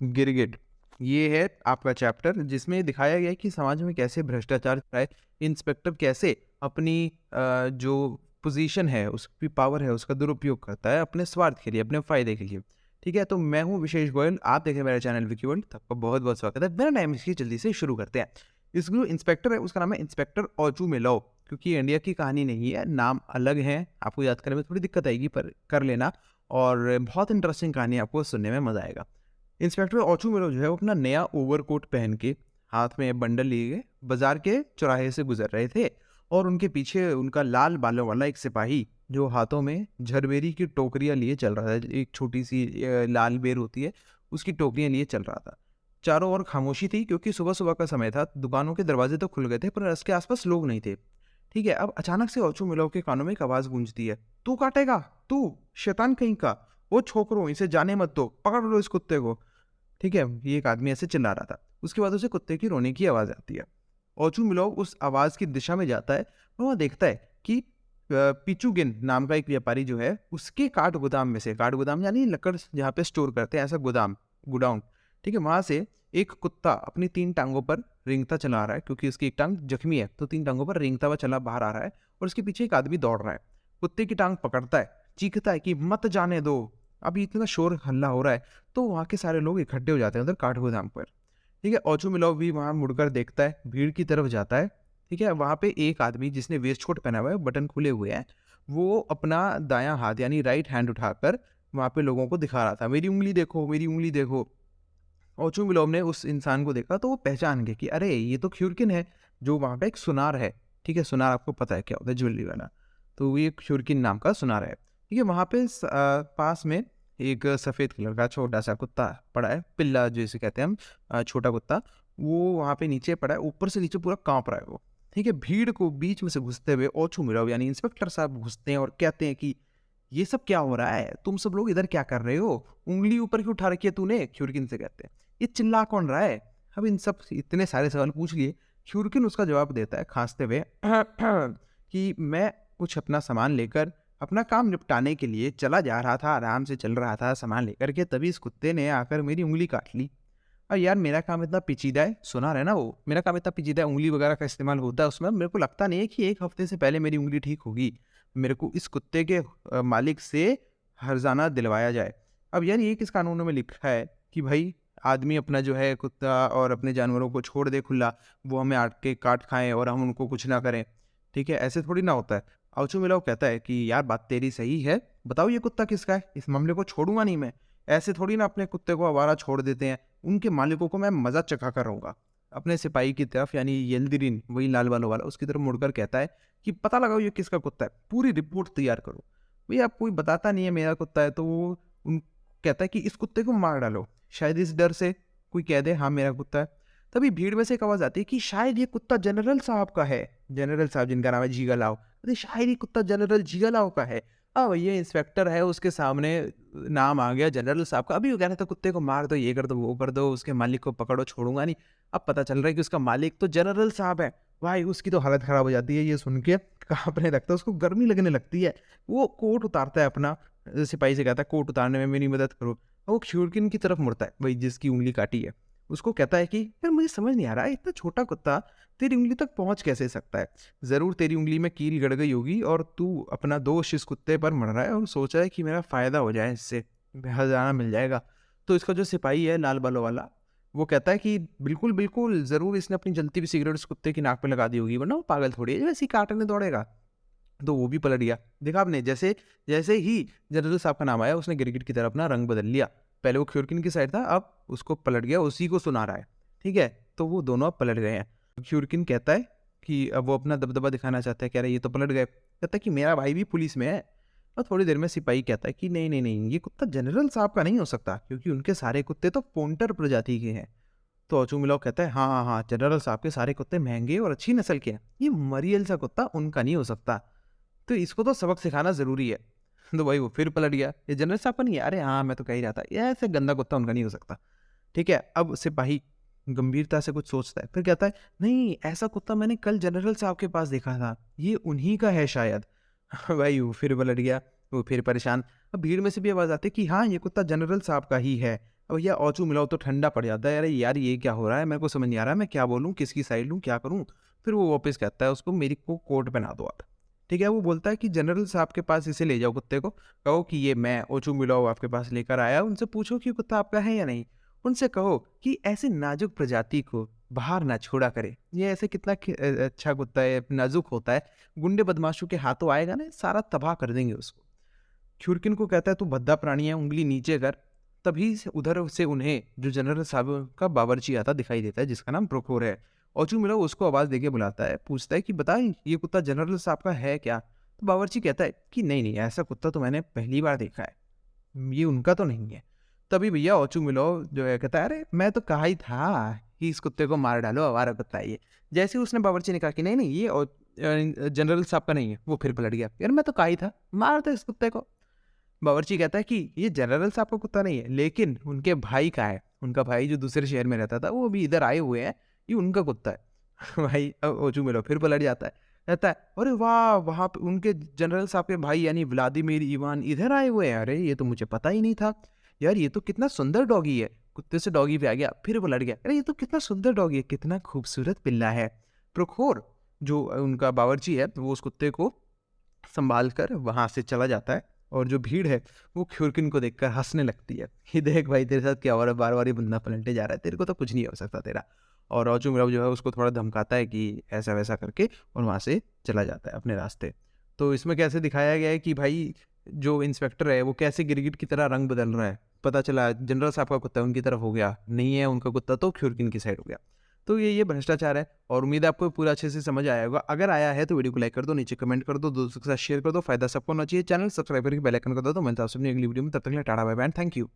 गिरगिट। ये है आपका चैप्टर जिसमें दिखाया गया है कि समाज में कैसे भ्रष्टाचार हो रहा है, इंस्पेक्टर कैसे अपनी जो पोजीशन है, उसकी पावर है, उसका दुरुपयोग करता है अपने स्वार्थ के लिए, अपने फ़ायदे के लिए। ठीक है? तो मैं हूँ विशेष गोयल, आप देख रहे हैं मेरा चैनल विकी वर्ल्ड, तो आपका बहुत-बहुत स्वागत है। बिना टाइम वेस्ट किए जल्दी से शुरू करते हैं। इसमें जो इंस्पेक्टर है उसका नाम है इंस्पेक्टर ओचूमिलो, क्योंकि ये इंडिया की कहानी नहीं है, नाम अलग है, आपको याद करने में थोड़ी दिक्कत आएगी पर कर लेना और बहुत इंटरेस्टिंग कहानी है, आपको सुनने में मज़ा आएगा। इंस्पेक्टर ओचूमिलो जो है वो अपना नया ओवरकोट पहन के हाथ में बंडल लिए बाजार के चौराहे से गुजर रहे थे और उनके पीछे उनका लाल बालों वाला एक सिपाही जो हाथों में झरबेरी की टोकरियां लिए चल रहा था। एक छोटी सी लाल बेर होती है, उसकी टोकरियां लिए चल रहा था। चारों ओर खामोशी थी क्योंकि सुबह सुबह का समय था। दुकानों के दरवाजे तो खुल गए थे पर उसके आसपास लोग नहीं थे। ठीक है, अब अचानक से ओचूमिलो के कानों में एक आवाज गूंजती है, तू काटेगा, तू शैतान कहीं का, वो छोकरो इसे जाने मत दो, पकड़ लो इस कुत्ते को। ठीक है, ये एक आदमी ऐसे चिल्ला रहा था। उसके बाद उसे कुत्ते की रोने की आवाज़ आती है। ओचूमिलोव उस आवाज़ की दिशा में जाता है और वहाँ देखता है कि पिचुगिन नाम का एक व्यापारी जो है, उसके काठ गोदाम में से, काठ गोदाम यानी लकड़ जहाँ पे स्टोर करते हैं, ऐसा गोदाम, गोडाउन, ठीक है, वहाँ से एक कुत्ता अपनी 3 टाँगों पर रेंगता चला आ रहा है क्योंकि उसकी एक टाँग जख्मी है, तो 3 टाँगों पर रेंगता हुआ चला बाहर आ रहा है और उसके पीछे एक आदमी दौड़ रहा है। कुत्ते की टाँग पकड़ता है, चीखता है कि मत जाने दो। अभी इतना शोर हल्ला हो रहा है तो वहाँ के सारे लोग इकट्ठे हो जाते हैं उधर काठगोदाम पर। ठीक है, ओचूमिलोव भी वहाँ मुड़कर देखता है, भीड़ की तरफ जाता है। ठीक है, वहाँ पे एक आदमी जिसने वेस्ट कोट पहना हुआ है, बटन खुले हुए हैं, वो अपना दायां हाथ यानी राइट हैंड उठाकर वहाँ पे लोगों को दिखा रहा था, मेरी उंगली देखो, मेरी उंगली देखो। ओचूमिलोव ने उस इंसान को देखा तो वो पहचान गए कि अरे ये तो ख्युरकिन है, जो वहाँ पे एक सुनार है। ठीक है, सुनार आपको पता है क्या होता है, ज्वेलरी वाला। तो ये ख्युरकिन नाम का सुनार है। ठीक है, वहाँ पे पास में एक सफ़ेद कलर का छोटा-सा कुत्ता पड़ा है, पिल्ला जिसे कहते हैं हम, छोटा कुत्ता, वो वहाँ पे नीचे पड़ा है, ऊपर से नीचे पूरा काँप रहा है वो। ठीक है, भीड़ को बीच में से घुसते हुए ओचूमिलोव यानी इंस्पेक्टर साहब घुसते हैं और कहते हैं कि ये सब क्या हो रहा है? तुम सब लोग इधर क्या कर रहे हो? उँगली ऊपर क्यों उठा रखी है तूने? ख्युरकिन से कहते हैं। ये चिल्ला कौन रहा है? अब इन सब इतने सारे सवाल पूछ लिए। ख्युरकिन उसका जवाब देता है खाँसते हुए कि मैं कुछ अपना सामान लेकर अपना काम निपटाने के लिए चला जा रहा था, आराम से चल रहा था सामान लेकर के, तभी इस कुत्ते ने आकर मेरी उँगली काट ली। यार मेरा काम इतना पेचीदा है, सुना रहे ना वो, मेरा काम इतना पेचीदा है, उँगली वगैरह का इस्तेमाल होता है उसमें, मेरे को लगता नहीं है कि 1 हफ्ते से पहले मेरी उँगली ठीक होगी। मेरे को इस कुत्ते के मालिक से हर्जाना दिलवाया जाए। अब यार ये किस कानूनों में लिखा है कि भाई आदमी अपना जो है कुत्ता और अपने जानवरों को छोड़ दे खुला, वो हमें आट के काट खाएँ और हम उनको कुछ ना करें। ठीक है, ऐसे थोड़ी ना होता है। ओचूमिलोव कहता है कि यार बात तेरी सही है, बताओ ये कुत्ता किसका है? इस मामले को छोड़ूँगा नहीं मैं। ऐसे थोड़ी ना अपने कुत्ते को आवारा छोड़ देते हैं। उनके मालिकों को मैं मज़ा चखा कर रहूँगा। अपने सिपाही की तरफ यानी येल्दिरिन, वही लाल बालों वाला, उसकी तरफ मुड़कर कहता है कि पता लगाओ ये किसका कुत्ता है, पूरी रिपोर्ट तैयार करो। भई अब कोई बताता नहीं है मेरा कुत्ता है तो वो उन कहता है कि इस कुत्ते को मार डालो। शायद इस डर से कोई कह दे हाँ मेरा कुत्ता है। तभी भीड़ में से एक आवाज़ आती है कि शायद ये कुत्ता जनरल साहब का है। जनरल साहब जिनका नाम है जीगालाव। अरे शायद ये कुत्ता जनरल जीगालाव का है। भैया इंस्पेक्टर है उसके सामने नाम आ गया जनरल साहब का। अभी वो कह रहा था कुत्ते को मार दो, ये कर दो, वो कर दो, उसके मालिक को पकड़ो, छोड़ूँगा नहीं। अब पता चल रहा है कि उसका मालिक तो जनरल साहब है। भाई उसकी तो हालत ख़राब हो जाती है ये सुन के, काँपने लगता है, उसको गर्मी लगने लगती है। वो कोट उतारता है अपना, सिपाही से कहता है कोट उतारने में मेरी मदद करो। वो ख्युरकिन की तरफ मुड़ता है, वही जिसकी उँगली काटी है। उसको कहता है कि यार मुझे समझ नहीं आ रहा है, इतना छोटा कुत्ता तेरी उँगली तक पहुँच कैसे सकता है? ज़रूर तेरी उँगली में कील गड़ गई होगी और तू अपना दोष इस कुत्ते पर मढ़ रहा है और सोच रहा है कि मेरा फ़ायदा हो जाए इससे, हर्जाना मिल जाएगा। तो इसका जो सिपाही है लाल बालों वाला, वो कहता है कि बिल्कुल, बिल्कुल, ज़रूर इसने अपनी जलती हुई सिगरेट उस कुत्ते की नाक पे लगा दी होगी, वरना वो पागल थोड़ी है, वैसे ही काटने दौड़ेगा। तो वो भी पलट गया। देखा आपने, जैसे जैसे ही जनरल साहब का नाम आया उसने गिरगिट की तरह अपना रंग बदल लिया। पहले वो ख्युरकिन की साइड था, अब उसको पलट गया, उसी को सुना रहा है। ठीक है? तो वो दोनों अब पलट गए हैं। ख्युरकिन कहता है कि अब वो अपना दबदबा दिखाना चाहता है, कह रहा है ये तो पलट गए। कहता है कि मेरा भाई भी पुलिस में है। और थोड़ी देर में सिपाही कहता है कि नहीं, नहीं, नहीं, ये कुत्ता जनरल साहब का नहीं हो सकता क्योंकि उनके सारे कुत्ते तो पोंटर प्रजाति के हैं। तो ओचूमिलोव कहता है हाँ, हाँ, हाँ, जनरल साहब के सारे कुत्ते महँगे और अच्छी नस्ल के हैं। ये मरियल सा कुत्ता उनका नहीं हो सकता। तो इसको तो सबक सिखाना ज़रूरी है। तो भाई वो फिर पलट गया, ये जनरल साहब का नहीं है? अरे हाँ, मैं तो कह ही रहा था, ये ऐसे गंदा कुत्ता उनका नहीं हो सकता। ठीक है, अब सिपाही गंभीरता से कुछ सोचता है, फिर कहता है, नहीं, ऐसा कुत्ता मैंने कल जनरल साहब के पास देखा था, ये उन्हीं का है शायद। भाई वो फिर पलट गया, वो फिर परेशान। अब भीड़ में से भी आवाज़ आती है कि हाँ, ये कुत्ता जनरल साहब का ही है। अब भैया ओचू मिलाओ तो ठंडा पड़ जाता है, अरे यार ये क्या हो रहा है, मेरे को समझ नहीं आ रहा है, मैं क्या बोलूँ, किसकी साइड लूँ, क्या करूँ। फिर वो वापस कहता है उसको, मेरी को कोट पहना दो आप। ठीक है, वो बोलता है कि जनरल साहब के पास इसे ले जाओ कुत्ते को, कहो कि ये मैं ओचू मिलाओ आपके पास लेकर आया, उनसे पूछो कि कुत्ता आपका है या नहीं। उनसे कहो कि ऐसे नाजुक प्रजाति को बाहर ना छोड़ा करे, ये ऐसे कितना अच्छा कुत्ता है, नाजुक होता है, गुंडे बदमाशों के हाथों आएगा ना सारा तबाह कर देंगे उसको। ख्युरकिन को कहता है तू भद्दा प्राणी है, उंगली नीचे कर। तभी से उधर से उन्हें जो जनरल साहब का बावर्ची आता दिखाई देता है, जिसका नाम प्रोखोर है। ओचू मिलो उसको आवाज़ देके बुलाता है, पूछता है कि बताइए ये कुत्ता जनरल साहब का है क्या। तो बावर्ची कहता है कि नहीं नहीं, ऐसा कुत्ता तो मैंने पहली बार देखा है, ये उनका तो नहीं है। तभी भैया ओचू मिलो जो है कहता है, अरे मैं तो कहा ही था कि इस कुत्ते को मार डालो, आवारा कुत्ता है ये। जैसे ही उसने बावर्ची ने कहा कि नहीं नहीं ये जनरल साहब का नहीं है, वो फिर पलट गया, यार मैं तो कहा ही था मार दो इस कुत्ते को। बावर्ची कहता है कि ये जनरल साहब का कुत्ता नहीं है, लेकिन उनके भाई का है, उनका भाई जो दूसरे शहर में रहता था वो भी इधर आए हुए हैं, ये उनका कुत्ता है। भाई ओचू मिलो फिर पलट जाता है, कहता है अरे वाह, वहाँ पे उनके जनरल साहब के भाई यानी व्लादिमीर इवान इधर आए हुए हैं, अरे ये तो मुझे पता ही नहीं था, यार ये तो कितना सुंदर डॉगी है। कुत्ते से डॉगी पे आ गया, फिर वो लड़ गया, अरे ये तो कितना सुंदर डॉगी है, कितना खूबसूरत पिल्ला है। प्रोखोर जो उनका बावर्ची है वो उस कुत्ते को संभाल कर वहाँ से चला जाता है, और जो भीड़ है वो ख्युरकिन को देखकर हंसने लगती है कि देख भाई तेरे साथ क्या हो रहा है, बार बार ये बंदा पलटे जा रहा है, तेरे को तो कुछ नहीं हो सकता तेरा। और ओचू मिराव जो है उसको थोड़ा धमकाता है कि ऐसा वैसा करके, और वहाँ से चला जाता है अपने रास्ते। तो इसमें कैसे दिखाया गया है कि भाई जो इंस्पेक्टर है वो कैसे गिरगिट की तरह रंग बदल रहा है, पता चला जनरल साहब का कुत्ता उनकी तरफ हो गया, नहीं है उनका कुत्ता तो ख्युरकिन की साइड हो गया। तो ये भ्रष्टाचार है, और उम्मीद है आपको पूरा अच्छे से समझ आया होगा। अगर आया है तो वीडियो को लाइक कर दो, नीचे कमेंट कर दो, दोस्तों के साथ शेयर कर दो, फायदा सबको होना चाहिए। चैनल सब्सक्राइब करके बेल आइकन कर दो। तो मिलता हूं आपसे अपनी अगली वीडियो में, तब तक के लिए tata bye bye, thank you.